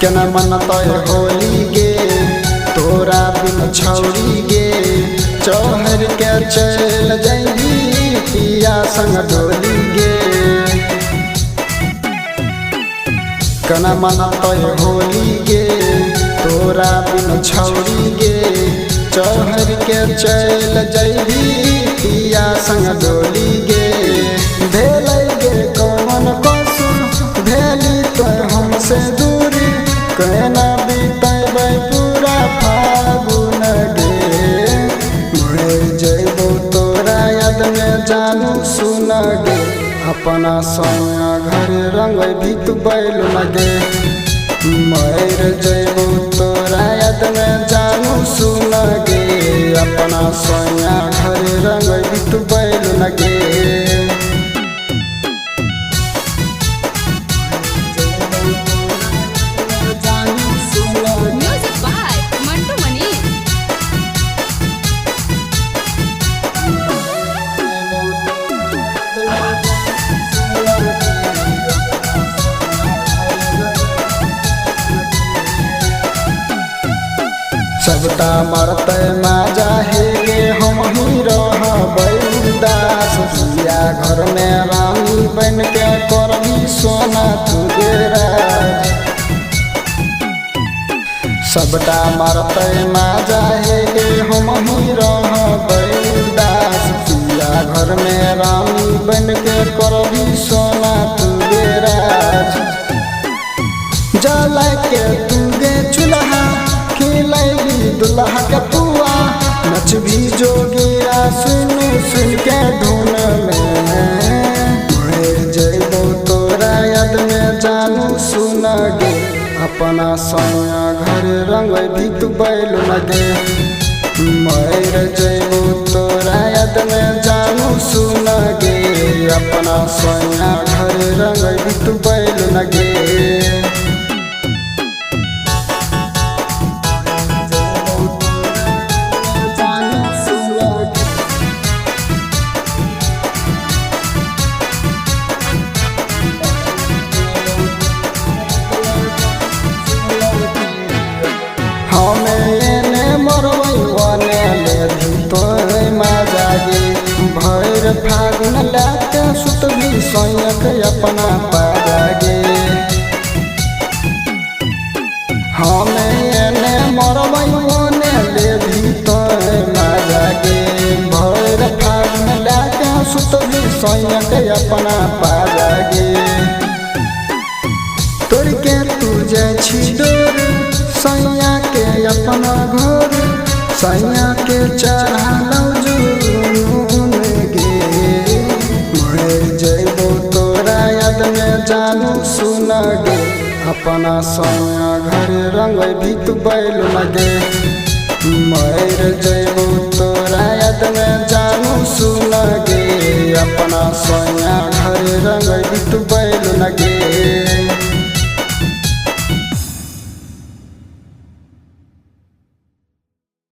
केना मनतय होली गे तोरा बिन छौरी गे चौहर के चल जाई पिया संग डोली गे केना मनतय होली गे तोरा बिन छौरी गे चौहर के चल जाई पिया संग डोली गे भेलै गे कौन कसुर भेली तो हमसे दूरी कहना बीतेबै पूरा फागुन गे मर जइबो तोरा याद में जानू सुन गे अपना सोया घर रंग भी तू बैल लगे मर जइबो तोरा याद में जानू सुन गे अपना सोया घर रंग भी तू बैल लगे सबटा मरते माजा हे गे हम ही रहबै उदास सिया घर में रानी बन के करबी सोना तू राज सबटा मरते माजा हे गे हम ही रहबै उदास सिया घर में रानी बन के करबी सोना तू राज जला के तू गे चूल्हा खिलैली दुल्हा के पुआ नच भी जोगिया सुन सुन के धुन में मर जइबो तोरा याद में जानू सुन गे अपना सोया घर रंग भी तू बैल लगे मर जइबो तोरा याद में जानू सुन गे अपना सोया घर रंग भी तू बैल लगे भैर फागुन लाके सुतभी सोयक अपना पागे हमें एने मरबै ओने ले भीतर माजागे भैर फागुन लाके सुतभी सोयक अपना पागे तोड़ के तू जाइ छी डोर सैया के अपना घर सैया के चढ़ा जानू सुन गे अपना सोया घर रंग भी तू बैल लगे मर जइबो तोरा याद में जानू सुन गे अपना सोया घर रंग भी तू बैल लगे।